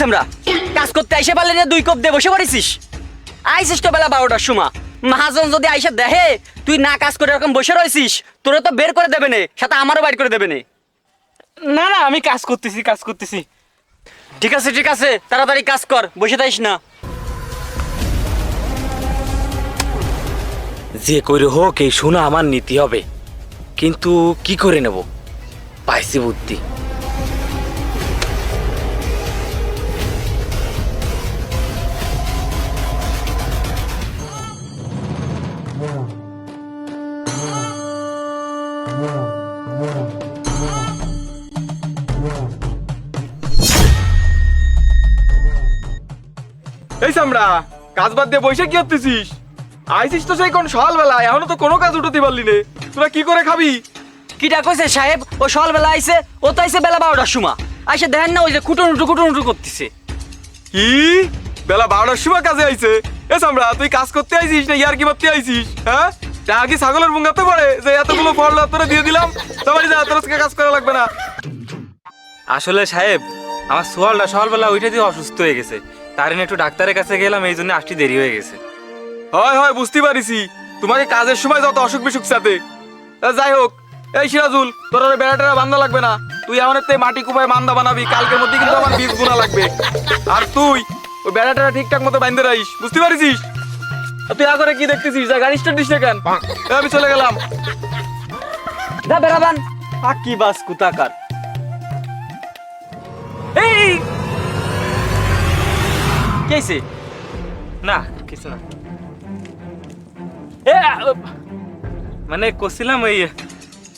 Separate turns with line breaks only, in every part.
আমরা কাজ করতে আইসে পারলে না 2 কাপ দিয়ে বসে পড়েছিস। আইসিস তো বেলা 12টার সময়, মহাজন যদি আইসে দেখে তুই না কাজ করে এরকম বসে রয়েছিস, তোরা তো বের করে দেবে না, সাথে আমারও বাইর করে দেবে না।
না না, আমি কাজ করতেছি।
ঠিক আছে, তাড়াতাড়ি কাজ কর, বসে থাকিস না।
যে করে হোক এই সোনা আমার নিতে হবে, কিন্তু কি করে নেব? পাইছি বুদ্ধি।
এই সামরা, কাজ বাদ দিয়ে বসে কি করতেছিস? আইসিস তো সেই কোন সকালবেলা, এখনো তো কোনো কাজ উঠাতে পারলি নে। তোরা কি করে খাবি?
কিটা কইছে সাহেব? ও সকালবেলা আইছে, ও তো আইছে বেলা 12টার সময়। আইসে দেখেন না ওই যে কুটুনুটু করতেছে।
কি বেলা 12টার সময় কাজে আইছে? এ সামরা, তুই কাজ করতে আইছিস না ইয়ার কি মারতে আইছিস? হ্যাঁ, তা কি ছাগলের বুঙ্গাতে পারে যে এতগুলো ফল তোরা দিয়ে দিলাম, তোমার যা তোর কাজ করা লাগবে না?
আসলে সাহেব, আমার সোয়ালটা সকালবেলা ওইটা দিয়ে অসুস্থ হয়ে গেছে, তার জন্য একটু ডাক্তারের কাছে গেলাম, এই জন্য আসতে দেরি হয়ে গেছে।
হয় বুঝতে পারিছি, তোমাকে কাজের সময় যত অসুখ বিসুখ সাথে। যাই হোক, এই সিরাজুল, তোর বেড়াটা বান্ধা লাগবে না। তুই আমাদের মাটি কুপায় মান্দা বানাবি, কালকের মধ্যে কিন্তু আমার বীজ বোনা লাগবে। আর তুই ওই বেড়াটা ঠিকঠাক মতো বাঁধতে রাখিস, বুঝতে পারিস? তুই আগরে কি দেখতেছিস? যা গাড়ি স্টার্ট দিস না কেন? আমি চলে গেলাম।
যা বেরাবান, কি বাস কুতাকার। এই কেছে?
না কিছু না, মানে করছিলাম ওই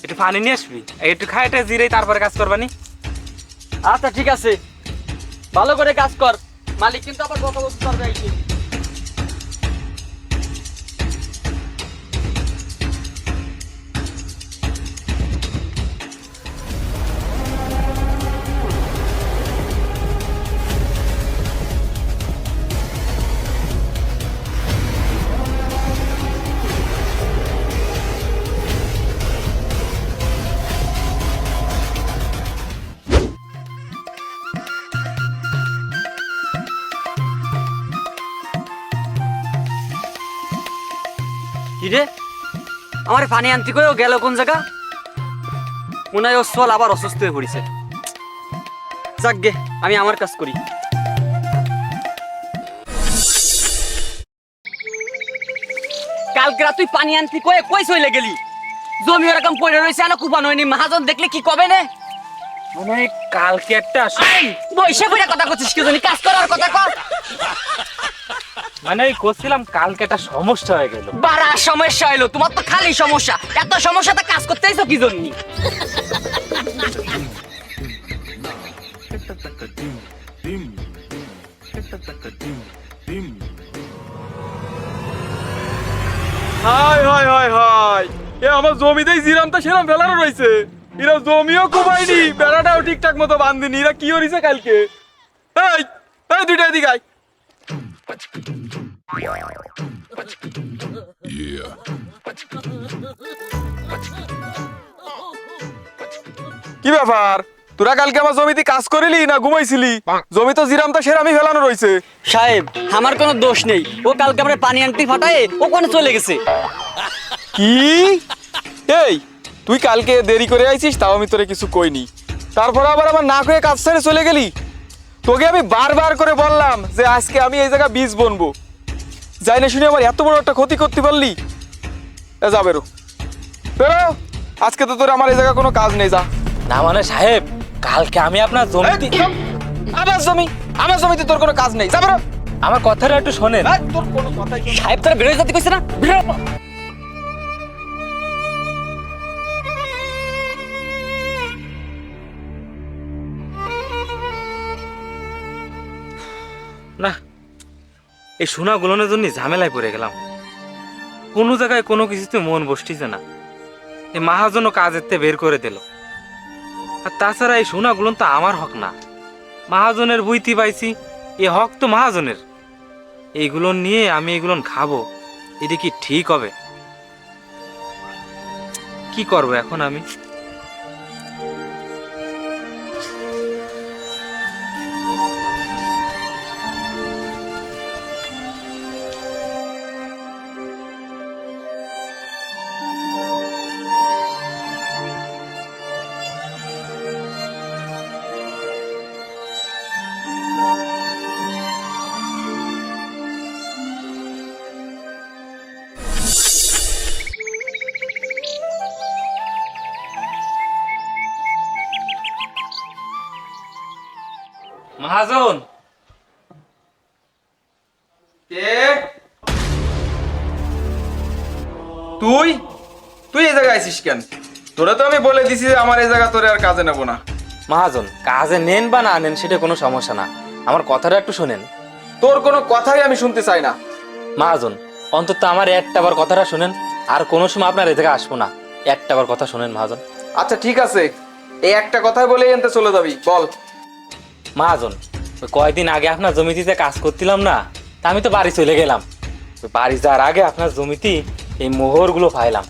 একটু পানি নিয়ে আসবি, একটু খাই, এটা জিরেই তারপরে কাজ করবানি।
আচ্ছা ঠিক আছে, ভালো করে কাজ কর, মালিক কিন্তু আবার কথা বলতে পারবে। কিরে, আমার পানি আনতে কইও গেল কোন জায়গা? মনে হয় ও সোল আবার অসুস্থ হয়ে পড়েছে। যাক গে, আমি আমার কাজ করি। কালকে রাত তুই পানি আনতে কই চলে গেলি? জমি এরকম পড়ে রয়েছে, আলো কুপানো হয়নি, মহাজন দেখলে কি কবে না?
মানে কালকে একটা
বৈশা বইরা কথা করছিস কি জানি, কাজ করার কথা কর।
মানে করছিলাম, কালকে একটা সমস্যা হয়ে গেল।
বাড়া সমস্যা হইলো? তোমার তো খালি সমস্যা, এত সমস্যাতে কাজ করতে আইছো কি জন্য?
হাই, এ আমার জমিতেই জিরামটা সেরাম ফেলানো রয়েছে। এরা জমিও কুবাইনি, বেড়াটাও ঠিকঠাক মতো বাঁধিনি। এরা কি হরিছে কালকে? এই দুইটা এদিকে আয়। কি ব্যাপার, তোরা কালকে আমার জমিতে কাজ করিলি না ঘুমাইছিলি? জমি তো জিরামটা সেরামই ফেলানো রয়েছে।
সাহেব, আমার কোনো দোষ নেই, ও কালকে আমরা পানি আনতে ফাটায় ওখানে চলে গেছে।
কি? এই তুই কালকে দেরি করে আইছিস, তাও আমি তোরে কিছু কইনি, তারপর আবার আমার না কয়ে কাজ ছেড়ে চলে গেলি। তোকে আমি বারবার করে বললাম যে আজকে আমি এই জায়গা বীজ বুনবো, যাই না শুনে আমার এত বড় একটা ক্ষতি করতে পারলি। যা বেরো, আজকে তো তোর আমার এই জায়গা কোনো কাজ নেই, যা।
না মানে সাহেব, কালকে আমি আপনার জমিতে।
আমার জমিতে তোর কোনো কাজ নেই, যা বেরো।
আমার কথাটা একটু শোনেন।
তোর কোনো কথাই
সাহেব তোর বেরোয় যেতে কইছে না, বেরো।
না, এই সোনা গুলোনের জন্য ঝামেলায় পড়ে গেলাম। কোনো জায়গায় কোনো কিছুতে মন বসতিছে না। এই মহাজনও কাজের থেকে বের করে দিল। আর তাছাড়া এই সোনা গুলো তো আমার হক না, মহাজনের বুঝতে পাইছি, এ হক তো মহাজনের। এইগুলো নিয়ে আমি এগুলো খাবো, এটা কি ঠিক হবে? কি করব এখন আমি? মহাজন,
কে? তুই তুই এই জায়গায় আইছিস কেন? তোরা তো আমি বলে দিছি যে আমার এই জায়গা তোরে আর কাজে নেবো না।
মহাজন, কাজে নেন বা না নেন সেটা কোনো সমস্যা না, আমার কথাটা একটু শোনেন।
তোর কোনো কথাই আমি শুনতে চাই না।
মহাজন, অন্তত আমার একটাবার কথাটা শুনেন, আর কোনো সময় আপনার এ জায়গায় আসবো না। একটাবার কথা শুনেন মহাজন।
আচ্ছা ঠিক আছে, এই একটা কথাই বলেই এনতে চলে যাবি, বল।
মহাজন, ওই কয়েকদিন আগে আপনার জমিতে কাজ করছিলাম না, তা আমি তো বাড়ি চলে গেলাম। ওই বাড়ি যাওয়ার আগে আপনার জমিতে এই মোহরগুলো পাইলাম।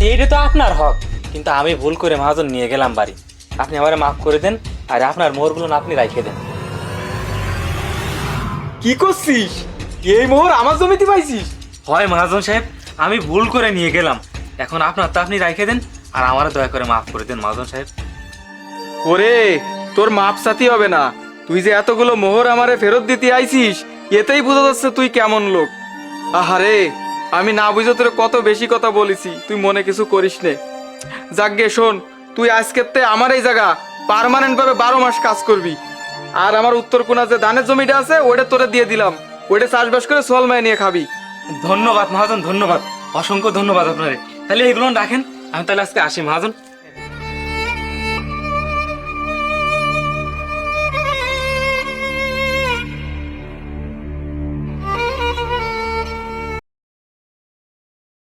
এইটা তো আপনার হক, কিন্তু আমি ভুল করে মহাজন নিয়ে গেলাম বাড়ি। আপনি আমারে মাফ করে দেন, আর আপনার মোহরগুলো না আপনি রাখে দেন।
কি করছিস? এই মোহর আমার জমিতে পাইছিস?
হয় মহাজন সাহেব, আমি ভুল করে নিয়ে গেলাম, এখন আপনার তো আপনি রাখে দেন, আর আমারও দয়া করে মাফ করে দেন মহাজন সাহেব।
ওরে, তোর মাপ সাথী হবে না। তুই যে এতগুলো মোহর আমারে ফেরত দিতে আইছিস, এতেই বোঝা যাচ্ছে তুই কেমন লোক। আহারে, আমি না বুঝে তোরে কত বেশি কথা বলেছি, তুই মনে কিছু করিস নে। যাকগে শোন, তুই আজকেতে আমার এই জায়গা পার্মানেন্ট ভাবে 12 মাস কাজ করবি। আর আমার উত্তর কোণা যে ধানের জমিটা আছে ওইটা তোরে দিয়ে দিলাম, ওইটা চাষবাস করে সোয়াল মায় নিয়ে খাবি।
ধন্যবাদ মহাজন, ধন্যবাদ, অসংখ্য ধন্যবাদ আপনারে। তাহলে এগুলো রাখেন, আমি তাহলে আজকে আসি মহাজন।